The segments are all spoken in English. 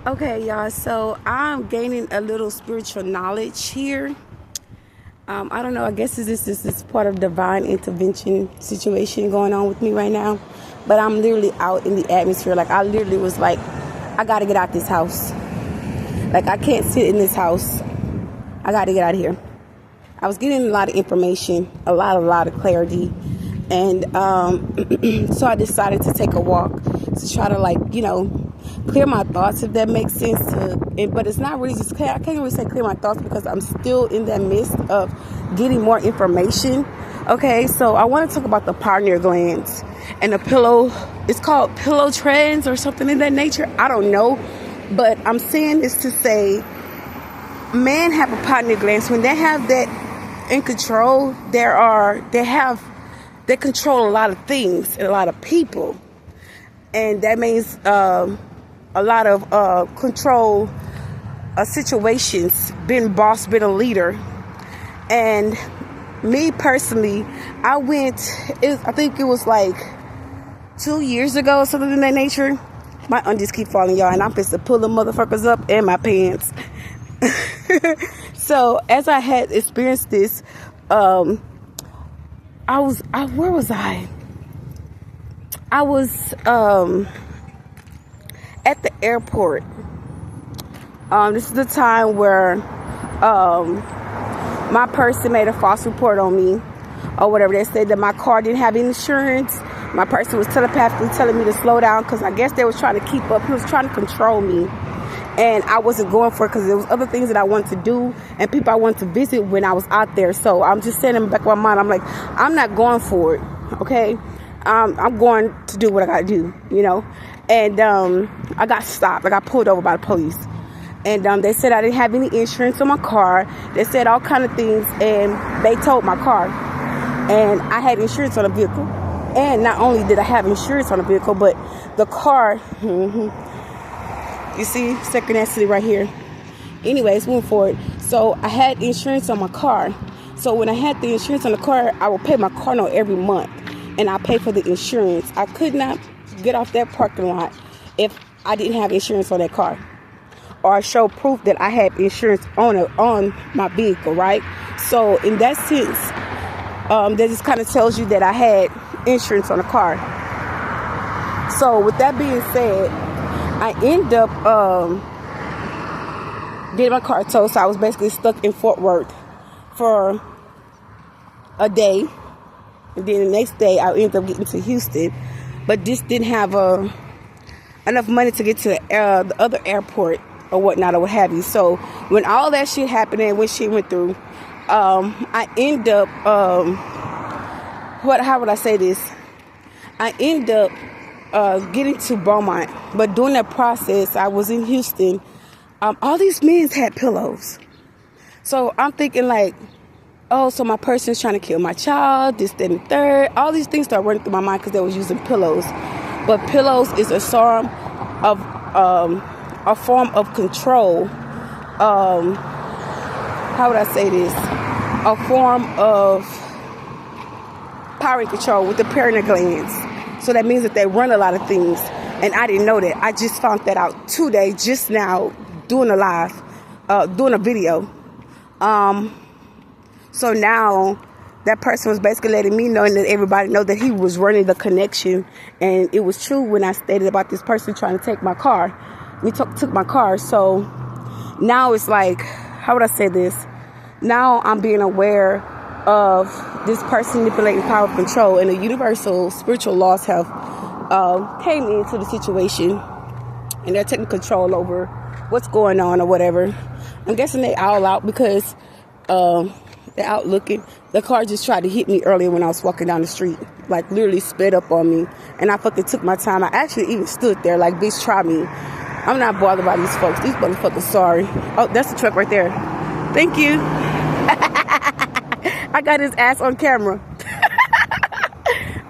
Okay, y'all, so I'm gaining a little spiritual knowledge here. I don't know, I guess this is part of divine intervention situation going on with me right now. But I'm literally out in the atmosphere. Like, I literally was like, I gotta get out this house. Like, I can't sit in this house. I gotta get out of here. I was getting a lot of information, a lot of clarity. And so I decided to take a walk to try to, clear my thoughts, if that makes sense. But it's not really just clear. I can't really say clear my thoughts because I'm still in that midst of getting more information. Okay, so I want to talk about the pineal glands and the pillow. It's called pillow trends or something in that nature. I don't know. But I'm saying this to say men have a pineal glands. When they have that in control, they control a lot of things and a lot of people. And that means a lot of control situations, being boss, being a leader. And me personally, I think it was like 2 years ago or something in that nature. My undies keep falling, y'all, and I'm supposed to pull the motherfuckers up in my pants. So as I had experienced this, where was I? I was at the airport. This is the time where my person made a false report on me or whatever. They said that my car didn't have insurance. My person was telepathically telling me to slow down because I guess they was trying to keep up. He was trying to control me. And I wasn't going for it because there was other things that I wanted to do and people I wanted to visit when I was out there. So I'm just saying in the back of my mind, I'm like, I'm not going for it, okay? I'm going to do what I gotta do, And I got stopped. I got pulled over by the police. And they said I didn't have any insurance on my car. They said all kind of things, and they towed my car. And I had insurance on the vehicle. And not only did I have insurance on the vehicle, but the car, you see, synchronicity right here. Anyways, moving forward. So I had insurance on my car. So when I had the insurance on the car, I would pay my car note every month. And I pay for the insurance. I could not get off that parking lot if I didn't have insurance on that car, or show proof that I had insurance on my vehicle, right? So in that sense, that just kind of tells you that I had insurance on the car. So with that being said, I ended up getting my car towed. So I was basically stuck in Fort Worth for a day. And then the next day, I ended up getting to Houston, but just didn't have enough money to get to the other airport or whatnot or what have you. So when all that shit happened and when shit went through, I ended up, how would I say this? I ended up getting to Beaumont, but during that process, I was in Houston. All these men had pillows. So I'm thinking like, oh, so my person's trying to kill my child, this, that, and the third. All these things started running through my mind because they was using pillows. But pillows is a form of control. How would I say this? A form of power and control with the pineal glands. So that means that they run a lot of things. And I didn't know that. I just found that out today, just now, doing a video. So now that person was basically letting me know and let everybody know that he was running the connection. And it was true when I stated about this person trying to take my car. He took my car. So now it's like, how would I say this? Now I'm being aware of this person manipulating power of control. And the universal spiritual laws have came into the situation. And they're taking control over what's going on or whatever. I'm guessing they all out because they're out looking. The car just tried to hit me earlier when I was walking down the street. Like, literally sped up on me. And I fucking took my time. I actually even stood there like, bitch, try me. I'm not bothered by these folks. These motherfuckers, sorry. Oh, that's the truck right there. Thank you. I got his ass on camera.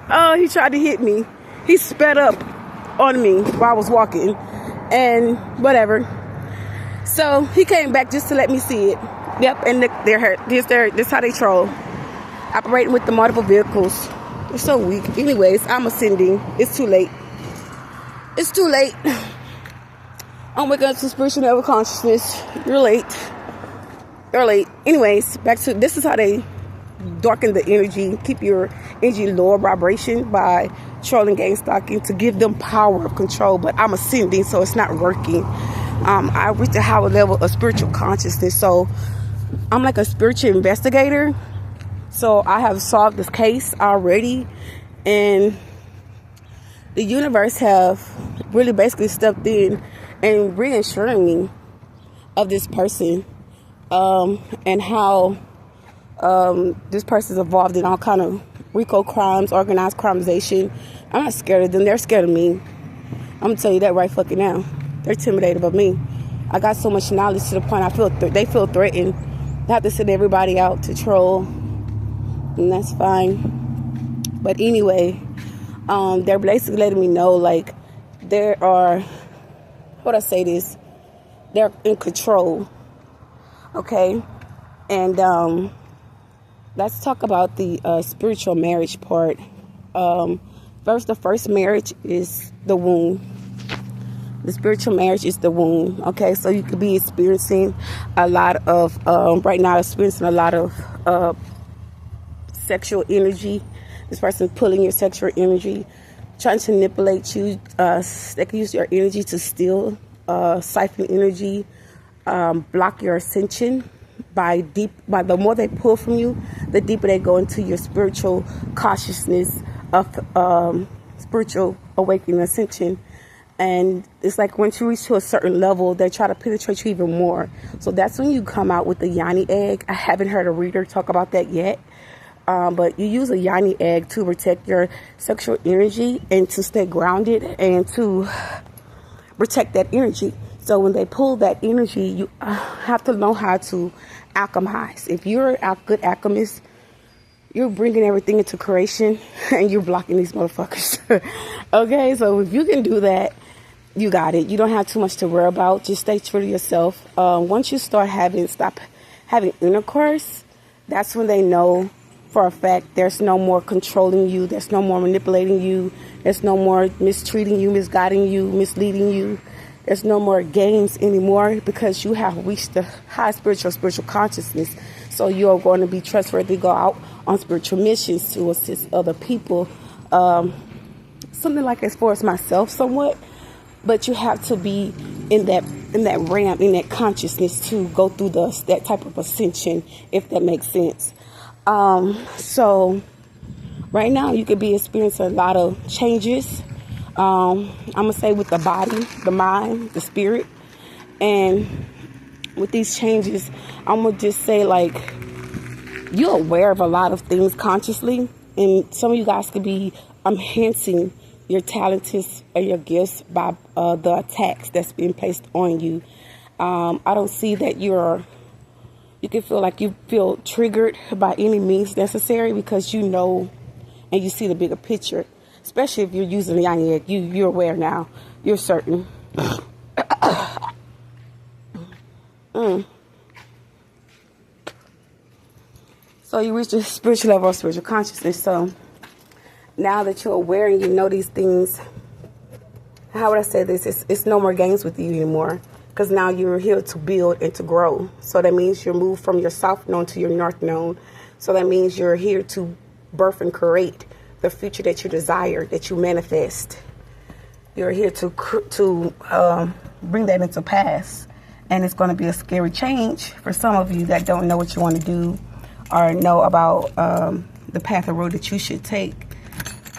Oh, he tried to hit me. He sped up on me while I was walking. And whatever. So he came back just to let me see it. Yep, and they're hurt. This how they troll. Operating with the multiple vehicles. They're so weak. Anyways, I'm ascending. It's too late. It's too late. I'm waking up to spiritual level consciousness. You're late. You're late. Anyways, back to this is how they darken the energy, keep your energy lower vibration by trolling, game stalking to give them power of control. But I'm ascending, so it's not working. I reached a higher level of spiritual consciousness, so I'm like a spiritual investigator. So I have solved this case already, and the universe have really basically stepped in and reassuring me of this person, and how this person's involved in all kind of RICO crimes, organized criminalization. I'm not scared of them. They're scared of me. I'm gonna tell you that right fucking now. They're intimidated of me. I got so much knowledge to the point I feel they feel threatened. I have to send everybody out to troll, and that's fine. But anyway, they're basically letting me know, like, there are, how would I say this? They're in control. Okay? And let's talk about the spiritual marriage part. The first marriage is the womb. The spiritual marriage is the womb. Okay, so you could be experiencing a lot of, right now, experiencing a lot of sexual energy. This person pulling your sexual energy, trying to manipulate you. They can use your energy to steal, siphon energy, block your ascension. By the more they pull from you, the deeper they go into your spiritual consciousness of spiritual awakening, ascension. And it's like once you reach to a certain level, they try to penetrate you even more. So that's when you come out with the yoni egg. I haven't heard a reader talk about that yet. But you use a yoni egg to protect your sexual energy and to stay grounded and to protect that energy. So when they pull that energy, you have to know how to alchemize. If you're a good alchemist, you're bringing everything into creation and you're blocking these motherfuckers. Okay, so if you can do that, you got it. You don't have too much to worry about. Just stay true to yourself. Once you start stop having intercourse, that's when they know for a fact there's no more controlling you. There's no more manipulating you. There's no more mistreating you, misguiding you, misleading you. There's no more games anymore because you have reached the high spiritual consciousness. So you're going to be trustworthy to go out on spiritual missions to assist other people. Something like as far as myself somewhat. But you have to be in that realm, in that consciousness to go through that type of ascension, if that makes sense. So right now you could be experiencing a lot of changes. I'm gonna say with the body, the mind, the spirit, and with these changes, I'm gonna just say, like, you're aware of a lot of things consciously, and some of you guys could be enhancing your talents and your gifts by the attacks that's being placed on you. I don't see that you can feel like you feel triggered by any means necessary because you know and you see the bigger picture. Especially if you're using the yoni egg, you're aware now. You're certain. So you reach the spiritual level of spiritual consciousness. So now that you're aware and you know these things, how would I say this? It's no more games with you anymore. Because now you're here to build and to grow. So that means you're moved from your south node to your north node. So that means you're here to birth and create the future that you desire, that you manifest. You're here to bring that into pass. And it's going to be a scary change for some of you that don't know what you want to do or know about the path or road that you should take.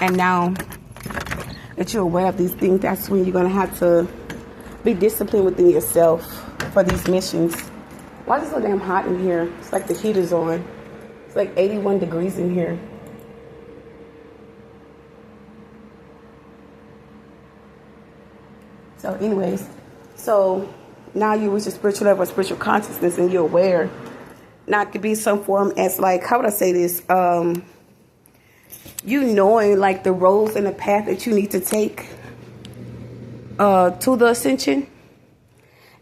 And now that you're aware of these things, that's when you're going to have to be disciplined within yourself for these missions. Why is it so damn hot in here? It's like the heat is on. It's like 81 degrees in here. So anyways, so now you reach a spiritual level of spiritual consciousness and you're aware. Now it could be some form as like, how would I say this? You knowing like the roads and the path that you need to take to the ascension.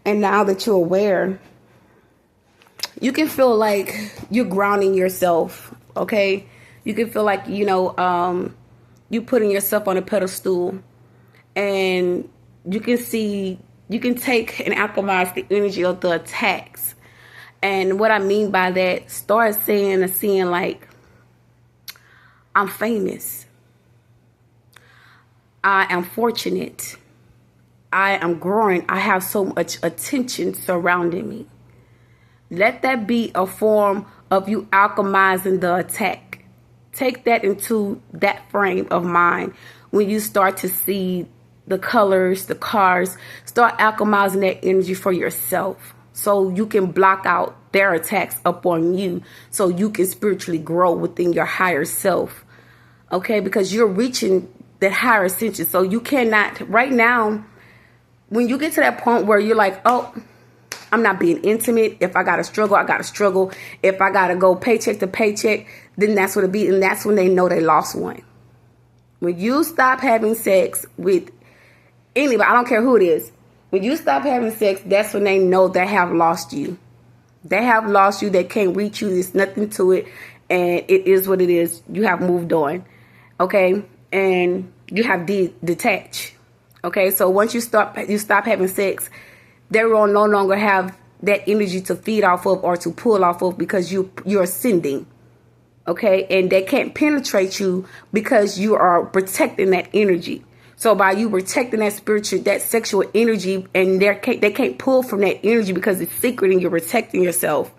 And now that you're aware, you can feel like you're grounding yourself, okay? You can feel like, you know, you putting yourself on a pedestal and you can see You can take and alchemize the energy of the attacks. And what I mean by that, start saying and seeing like, I'm famous. I am fortunate. I am growing. I have so much attention surrounding me. Let that be a form of you alchemizing the attack. Take that into that frame of mind when you start to see the colors, the cars. Start alchemizing that energy for yourself so you can block out their attacks upon you so you can spiritually grow within your higher self. Okay, because you're reaching that higher ascension. So you cannot, right now, when you get to that point where you're like, oh, I'm not being intimate. If I got to struggle, I got to struggle. If I got to go paycheck to paycheck, then that's what it be. And that's when they know they lost one. When you stop having sex with anybody, I don't care who it is. When you stop having sex, that's when they know they have lost you. They have lost you. They can't reach you. There's nothing to it. And it is what it is. You have moved on. Okay. And you have detached. Okay. So once you stop having sex, they will no longer have that energy to feed off of or to pull off of because you're ascending. Okay. And they can't penetrate you because you are protecting that energy. So by you protecting that spiritual, that sexual energy, and they can't pull from that energy because it's secret and you're protecting yourself.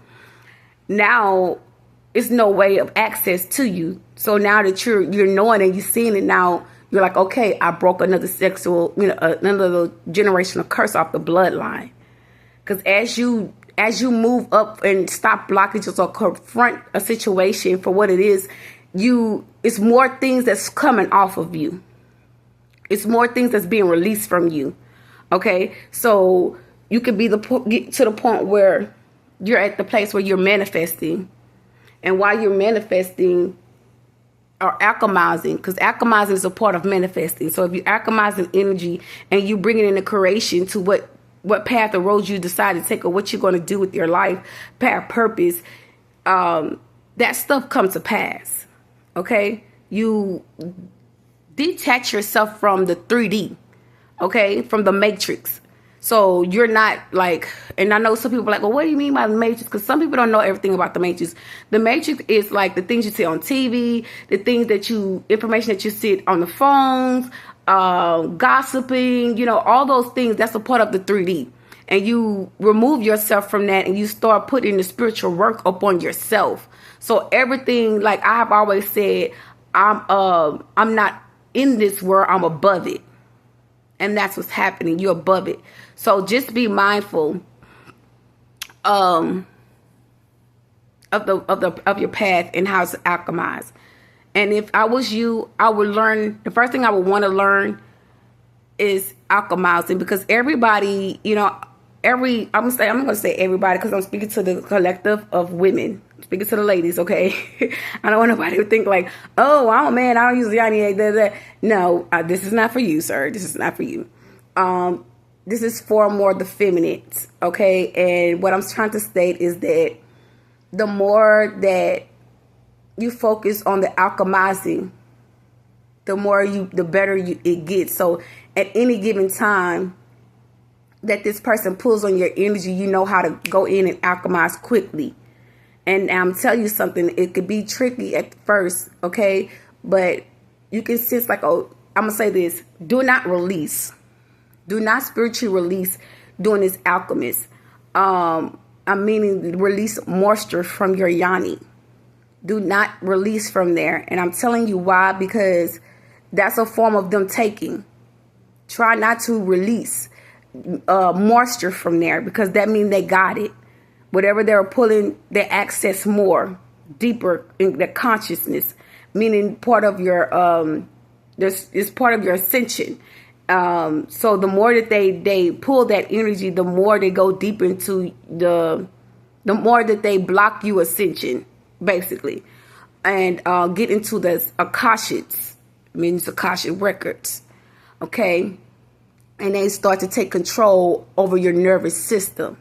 Now it's no way of access to you. So now that you're knowing and you're seeing it now, you're like, okay, I broke another sexual, another generational curse off the bloodline. Because as you move up and stop blockages or confront a situation for what it is, it's more things that's coming off of you. It's more things that's being released from you. Okay, so you can get to the point where you're at the place where you're manifesting, and while you're manifesting, or alchemizing, because alchemizing is a part of manifesting. So if you're alchemizing energy and you bring it into creation to what path or road you decide to take or what you're going to do with your life, path, purpose, that stuff comes to pass. Okay, you detach yourself from the 3D, okay, from the matrix. So you're not like, and I know some people are like, well, what do you mean by the matrix? Because some people don't know everything about the matrix. The matrix is like the things you see on TV, the things information that you see on the phones, gossiping, all those things. That's a part of the 3D. And you remove yourself from that and you start putting the spiritual work upon yourself. So everything, like I have always said, I'm not in this world, I'm above it. And that's what's happening. You're above it. So just be mindful of your path and how to alchemize. And if I was you, I would learn, the first thing I would want to learn is alchemizing, because everybody, I'm gonna say everybody because I'm speaking to the collective of women. Speaking to the ladies, okay? I don't want nobody to think like, oh, man, I don't use Yanni egg. No, this is not for you, sir. This is not for you. This is for more the feminine, okay? And what I'm trying to state is that the more that you focus on the alchemizing, the better it gets. So at any given time that this person pulls on your energy, you know how to go in and alchemize quickly. And I'm telling you something, it could be tricky at first, okay? But you can sense like, oh, I'm going to say this. Do not release. Do not spiritually release doing this alchemist. I'm meaning release moisture from your yoni. Do not release from there. And I'm telling you why, because that's a form of them taking. Try not to release moisture from there, because that means they got it. Whatever they're pulling, they access more deeper in the consciousness, meaning part of your is part of your ascension. So the more that they pull that energy, the more they go deep into the more that they block you ascension, basically, and get into the Akashics, means Akashic records, okay, and they start to take control over your nervous system.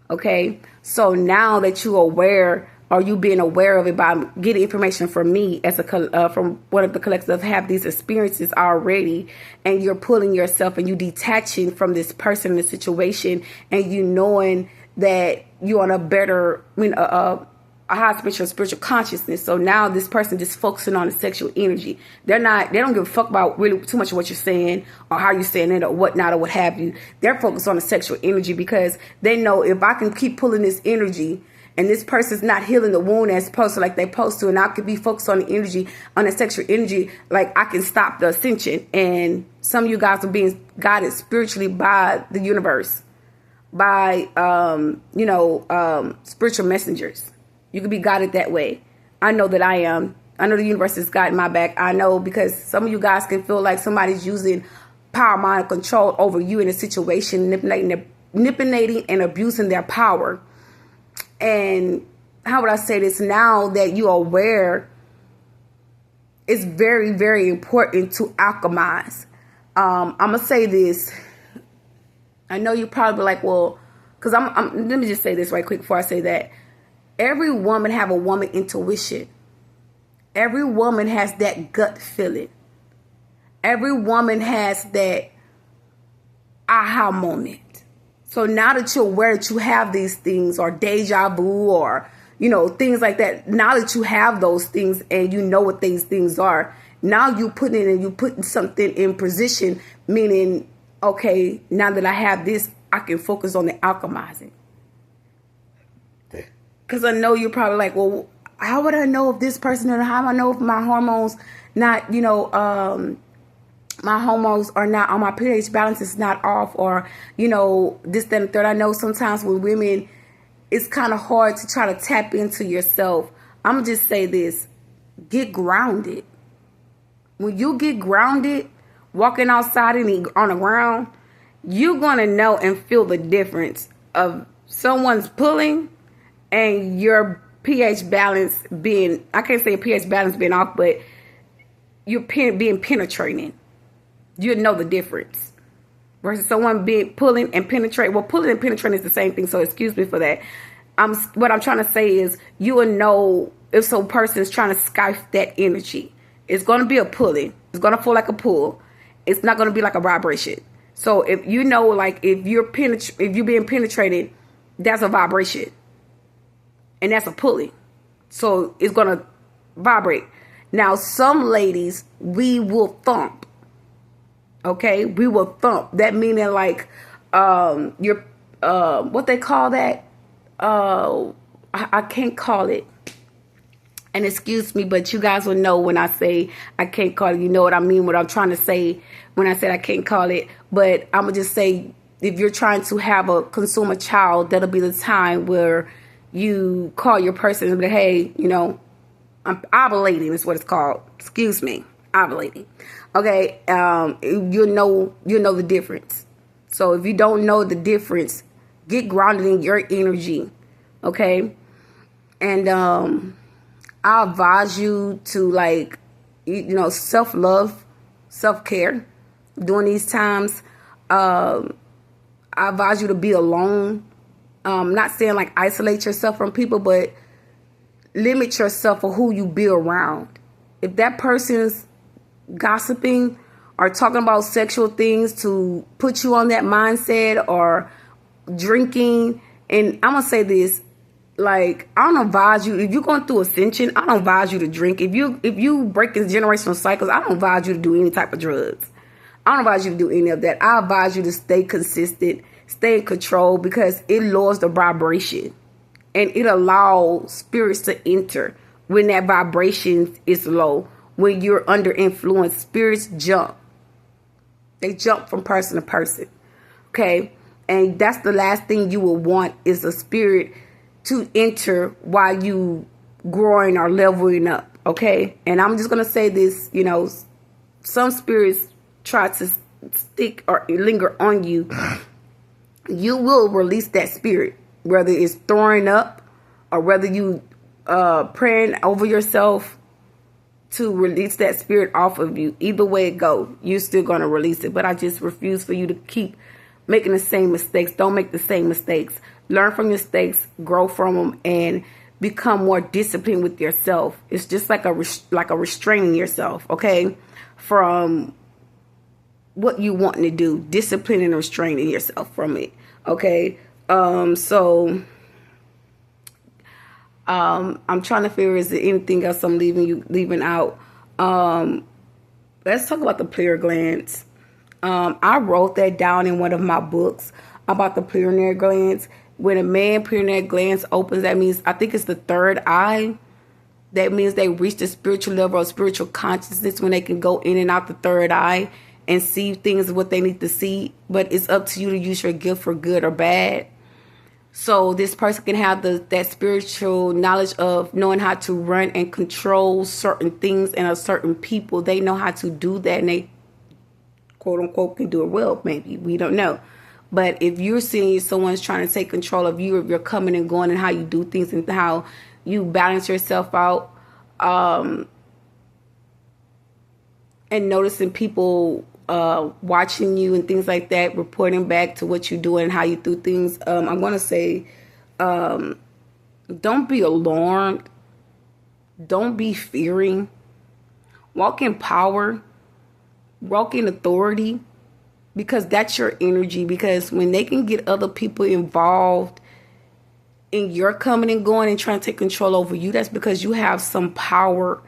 Okay, so now that you're aware or you being aware of it by getting information from me as from one of the collectors have these experiences already, and you're pulling yourself and you detaching from this person, the situation, and you knowing that you're on a better, a high spiritual consciousness. So now this person just focusing on the sexual energy. They don't give a fuck about really too much of what you're saying or how you're saying it or whatnot or what have you. They're focused on the sexual energy because they know if I can keep pulling this energy and this person's not healing the wound as opposed to like they supposed to, and I could be focused on the energy, on the sexual energy, like I can stop the ascension. And some of you guys are being guided spiritually by the universe, by, spiritual messengers. You can be guided that way. I know that I am. I know the universe is guiding my back. I know because some of you guys can feel like somebody's using power, mind, control over you in a situation, manipulating and abusing their power. And how would I say this? Now that you are aware, it's very, very important to alchemize. I'm going to say this. I know you're probably like, well, because let me just say this right quick before I say that. Every woman have a woman intuition. Every woman has that gut feeling. Every woman has that aha moment. So now that you're aware that you have these things, or deja vu, or, things like that, now that you have those things and you know what these things are, now you putting something in position, meaning, okay, now that I have this, I can focus on the alchemizing. Because I know you're probably like, well, how would I know if this person, or how do I know if my hormones not, my hormones are not on, my pH balance is not off, or, this, that, and the third. I know sometimes with women, it's kind of hard to try to tap into yourself. I'm going to just say this, get grounded. When you get grounded, walking outside and on the ground, you're going to know and feel the difference of someone's pulling and your pH balance being, I can't say pH balance being off, but you're being penetrating. You know the difference. Versus someone being pulling and penetrate. Well, pulling and penetrating is the same thing, so excuse me for that. What I'm trying to say is you will know if some person is trying to skype that energy. It's going to be a pulling. It's going to feel like a pull. It's not going to be like a vibration. So if you know, like if you're being penetrated, that's a vibration. And that's a pulling. So it's going to vibrate. Now, some ladies, we will thump. Okay? We will thump. That meaning like what they call that? I can't call it. And excuse me, but you guys will know when I say I can't call it. You know what I mean? What I'm trying to say when I said I can't call it. But I'm going to just say, if you're trying to consume a child, that'll be the time where you call your person and be, hey, I'm ovulating is what it's called. Excuse me, ovulating. Okay, you'll know the difference. So if you don't know the difference, get grounded in your energy. Okay, and I advise you to self-love, self-care during these times. I advise you to be alone. Not saying like isolate yourself from people, but limit yourself for who you be around. If that person's gossiping or talking about sexual things to put you on that mindset, or drinking, and I'm going to say this, like, I don't advise you, if you're going through ascension, I don't advise you to drink. If you breaking generational cycles, I don't advise you to do any type of drugs. I don't advise you to do any of that. I advise you to stay consistent, stay in control, because it lowers the vibration and it allows spirits to enter when that vibration is low. When you're under influence, spirits jump. They jump from person to person. Okay? And that's the last thing you will want, is a spirit to enter while you growing or leveling up. Okay? And I'm just going to say this, some spirits try to stick or linger on you. You will release that spirit, whether it's throwing up or whether you praying over yourself to release that spirit off of you. Either way it go, you're still going to release it. But I just refuse for you to keep making the same mistakes. Don't make the same mistakes. Learn from your mistakes, grow from them, and become more disciplined with yourself. It's just like a restraining yourself, okay, from what you want to do, discipline and restraining yourself from it, okay. I'm trying to figure, is there anything else I'm leaving out? Let's talk about the pineal glands. I wrote that down in one of my books about the pineal glands. When a man pineal glands opens, that means, I think it's the third eye. That means they reach the spiritual level of spiritual consciousness when they can go in and out the third eye and see things what they need to see. But it's up to you to use your gift for good or bad. So this person can have that spiritual knowledge of knowing how to run and control certain things and a certain people. They know how to do that, and they, quote unquote, can do it well. Maybe, we don't know. But if you're seeing someone's trying to take control of you, if you're coming and going and how you do things and how you balance yourself out, and noticing people watching you and things like that, reporting back to what you're doing and how you do things, I'm going to say, don't be alarmed. Don't be fearing. Walk in power. Walk in authority. Because that's your energy. Because when they can get other people involved in your coming and going and trying to take control over you, that's because you have some power,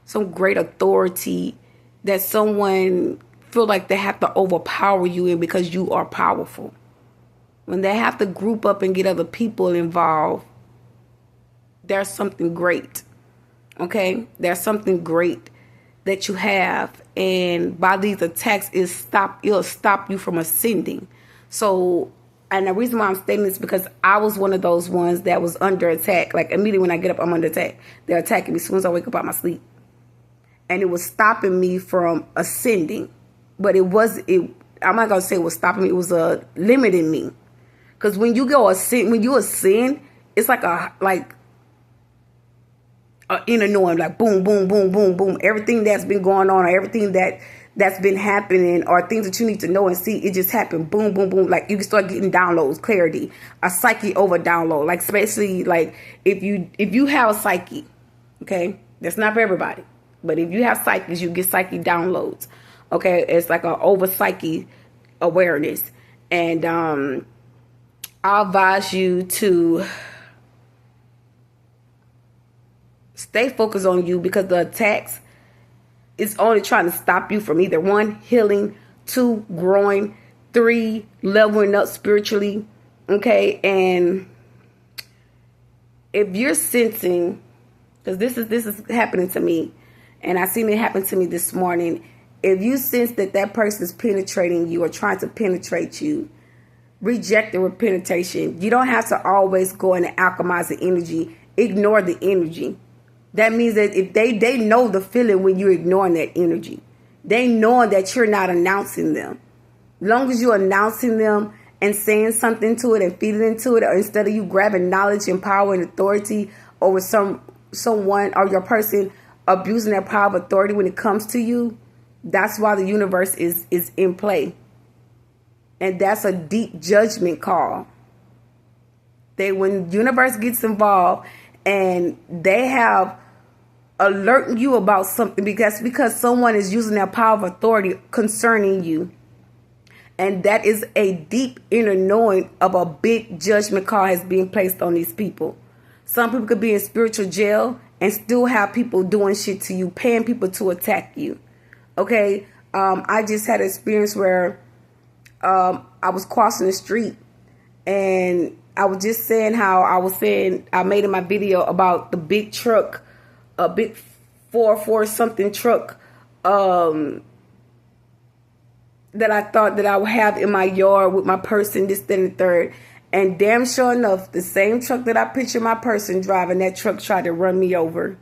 some great authority that someone feel like they have to overpower you in, because you are powerful. When they have to group up and get other people involved, there's something great. Okay? There's something great that you have. And by these attacks, it'll stop you from ascending. So, and the reason why I'm stating this is because I was one of those ones that was under attack. Like, immediately when I get up, I'm under attack. They're attacking me as soon as I wake up out of my sleep. And it was stopping me from ascending. But I'm not going to say it was stopping me. It was limiting me. Because when you ascend, it's like inner knowing, like boom, boom, boom, boom, boom. Everything that's been going on, or everything that's been happening, or things that you need to know and see, it just happened. Boom, boom, boom. Like, you can start getting downloads, clarity, a psyche over download. Like, especially like if you have a psyche, okay, that's not for everybody, but if you have psyches, you get psyche downloads. Okay, it's like an over psyche awareness, and I'll advise you to stay focused on you, because the attacks is only trying to stop you from either 1, healing, 2, growing, 3, leveling up spiritually. Okay, and if you're sensing, because this is happening to me, and I seen it happen to me this morning. If you sense that person is penetrating you or trying to penetrate you, reject the penetration. You don't have to always go in and alchemize the energy. Ignore the energy. That means that if they know the feeling when you're ignoring that energy. They know that you're not announcing them. As long as you're announcing them and saying something to it and feeding into it, or instead of you grabbing knowledge and power and authority over someone or your person abusing their power of authority when it comes to you, that's why the universe is in play. And that's a deep judgment call. When the universe gets involved and they have alerting you about something, because someone is using their power of authority concerning you. And that is a deep inner knowing of a big judgment call has been placed on these people. Some people could be in spiritual jail and still have people doing shit to you, paying people to attack you. Okay, I just had an experience where I was crossing the street, and I was just saying how I made in my video about the big truck, a big 4 something truck that I thought that I would have in my yard with my person, this, then, and the third. And damn sure enough, the same truck that I pictured my person driving, that truck tried to run me over.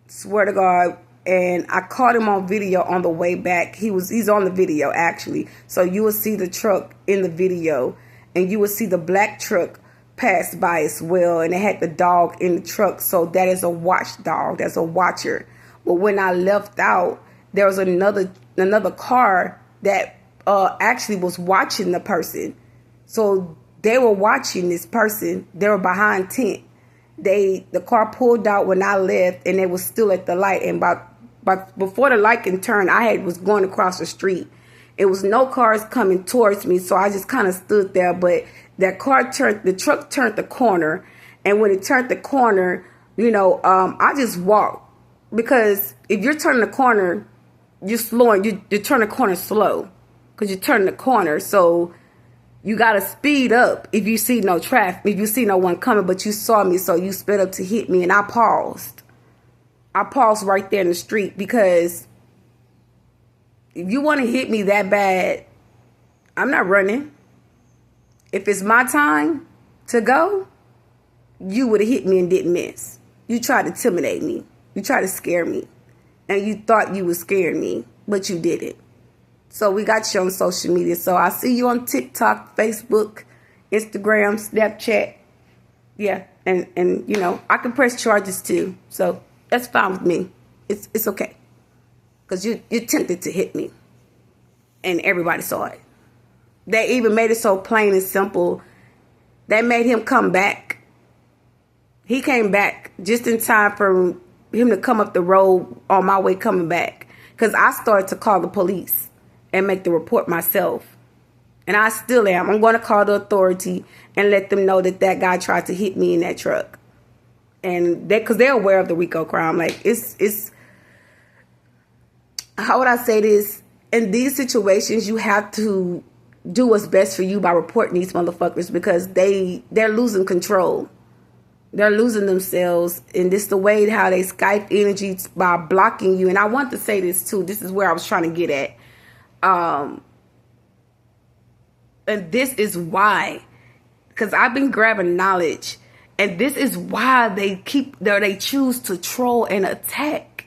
Swear to God. And I caught him on video on the way back. He's on the video, actually. So you will see the truck in the video. And you will see the black truck pass by as well. And it had the dog in the truck. So that is a watchdog. That's a watcher. But when I left out, there was another car that actually was watching the person. So they were watching this person. They were behind tent. The car pulled out when I left, and they was still at the light. And but before the light can turn, was going across the street. It was no cars coming towards me, so I just kind of stood there. But the truck turned the corner, and when it turned the corner, I just walked, because if you're turning the corner, you're slowing. You turn the corner slow, because you're turning the corner, so you gotta speed up if you see no traffic, if you see no one coming, but you saw me, so you sped up to hit me, and I paused. I paused right there in the street, because if you want to hit me that bad, I'm not running. If it's my time to go, you would have hit me and didn't miss. You tried to intimidate me. You tried to scare me. And you thought you would scare me, but you didn't. So we got you on social media. So I see you on TikTok, Facebook, Instagram, Snapchat. Yeah. And I can press charges too. So that's fine with me. It's okay. Because you tempted to hit me. And everybody saw it. They even made it so plain and simple. They made him come back. He came back just in time for him to come up the road on my way coming back. Because I started to call the police and make the report myself. And I still am. I'm going to call the authority and let them know that guy tried to hit me in that truck. And because they're aware of the RICO crime. Like, it's how would I say this? In these situations, you have to do what's best for you by reporting these motherfuckers, because they're losing control. They're losing themselves. And this is the way how they Skype energy by blocking you. And I want to say this too. This is where I was trying to get at. And this is why, because I've been grabbing knowledge, and this is why they choose to troll and attack.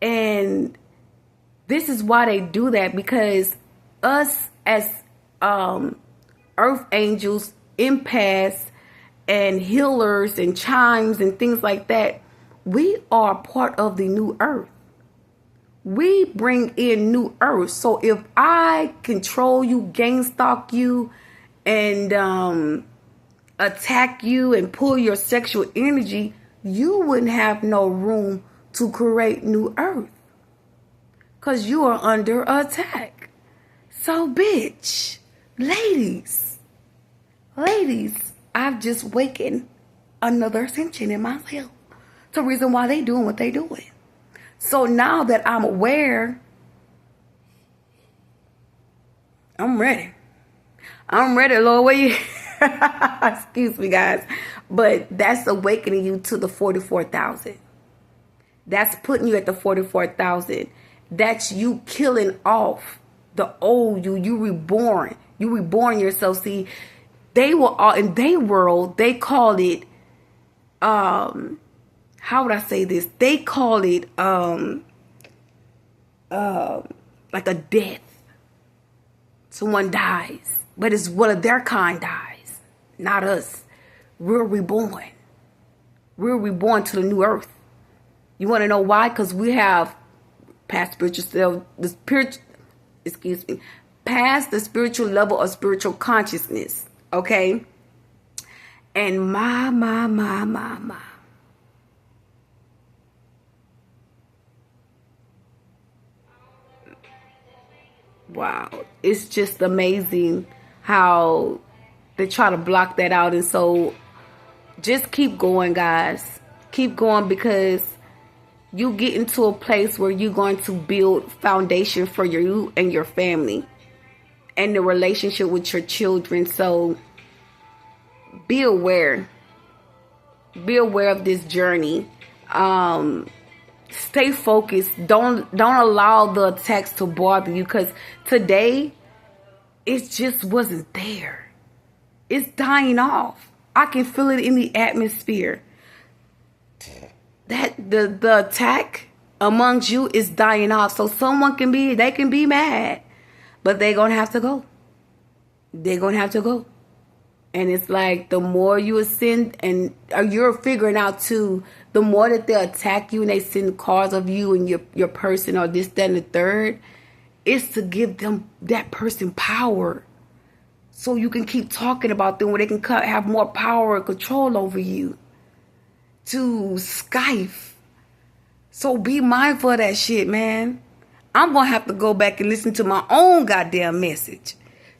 And this is why they do that, because us as earth angels, empaths, and healers and chimes and things like that, we are part of the new earth. We bring in new earth. So if I control you, gang stalk you, and attack you and pull your sexual energy, you wouldn't have no room to create new earth, because you are under attack. So bitch, ladies, I've just wakened another ascension in myself. It's the reason why they doing what they doing. So now that I'm aware, I'm ready. Lord. Where you? Excuse me, guys. But that's awakening you to the 44,000. That's putting you at the 44,000. That's you killing off the old you. You reborn. You reborn yourself. See, they were all in their world. They called it, how would I say this? They call it, like a death. Someone dies, but it's one of their kind dies, not us. We're reborn. We're reborn to the new earth. You want to know why? Because we have past past the spiritual level of spiritual consciousness. Okay. And my. Wow. It's just amazing how they try to block that out. And so just keep going, guys. Keep going, because you get into a place where you're going to build foundation for you and your family and the relationship with your children. So be aware. Be aware of this journey. Stay focused. Don't allow the attacks to bother you, because today it just wasn't there. It's dying off. I can feel it in the atmosphere. That the attack amongst you is dying off. So they can be mad, but they're gonna have to go. They're gonna have to go. And it's like the more you ascend, and you're figuring out too, the more that they attack you and they send cars of you and your person or this, that, and the third, it's to give them that person power. So you can keep talking about them where they can have more power and control over you. to Skype. So be mindful of that shit, man. I'm going to have to go back and listen to my own goddamn message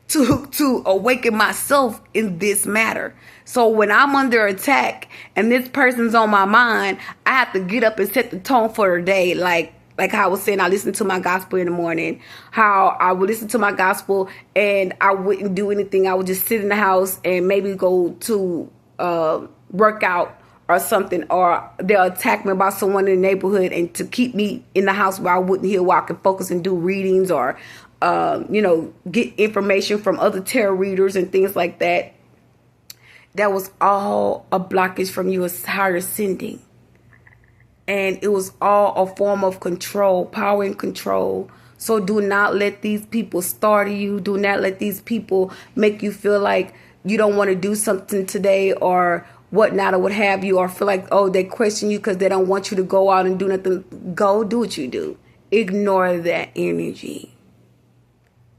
to awaken myself in this matter. So when I'm under attack and this person's on my mind, I have to get up and set the tone for the day. Like how I was saying, I listen to my gospel in the morning. How I would listen to my gospel and I wouldn't do anything. I would just sit in the house and maybe go to work out or something, or they'll attack me about someone in the neighborhood, and to keep me in the house where I wouldn't hear, where I could focus and do readings or get information from other tarot readers and things like that. That was all a blockage from your higher ascending. And it was all a form of control, power and control. So do not let these people startle you. Do not let these people make you feel like you don't want to do something today or whatnot or what have you, or feel like, oh, they question you because they don't want you to go out and do nothing. Go do what you do. Ignore that energy.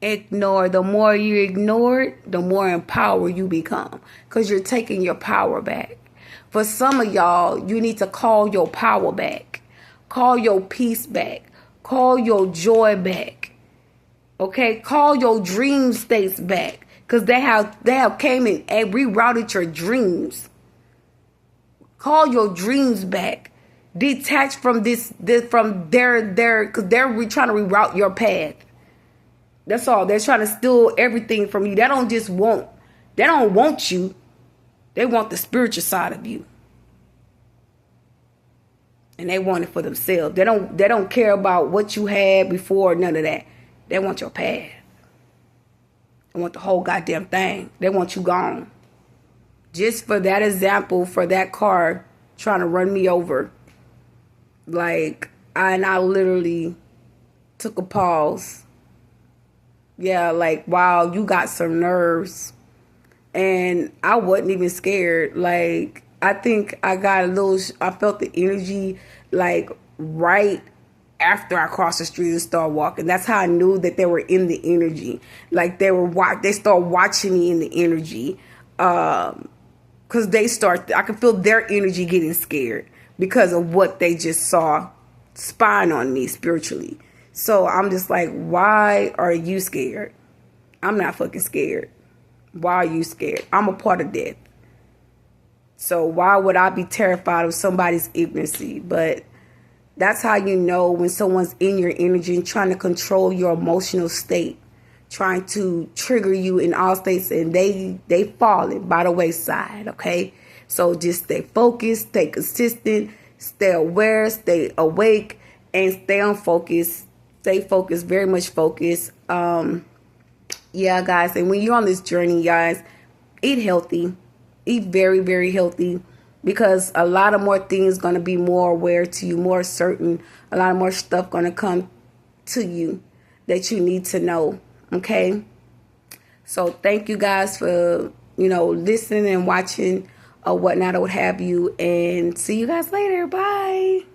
Ignore. The more you ignore it, the more empowered you become, because you're taking your power back. For some of y'all, you need to call your power back. Call your peace back. Call your joy back. Okay? Call your dream states back, because they have came in and rerouted your dreams. Call your dreams back. Detach from this from their because they're trying to reroute your path. That's all. They're trying to steal everything from you. They don't want you. They want the spiritual side of you. And they want it for themselves. They don't care about what you had before, none of that. They want your past. They want the whole goddamn thing. They want you gone. Just for that example, for that car trying to run me over. I literally took a pause. Yeah, wow, you got some nerves. And I wasn't even scared. I think I felt the energy, right after I crossed the street and started walking. That's how I knew that they were in the energy. They started watching me in the energy. Because I could feel their energy getting scared because of what they just saw spying on me spiritually. So I'm just like, why are you scared? I'm not fucking scared. Why are you scared? I'm a part of death. So why would I be terrified of somebody's ignorance? But that's how you know when someone's in your energy and trying to control your emotional state, trying to trigger you in all states, and they falling by the wayside, okay? So just stay focused, stay consistent, stay aware, stay awake, and stay on focus. Stay focused, very much focused. Yeah, guys, and when you're on this journey, guys, eat healthy. Eat very, very healthy, because a lot of more things going to be more aware to you, more certain. A lot of more stuff going to come to you that you need to know, okay? So thank you guys for, listening and watching or whatnot or what have you, and see you guys later. Bye.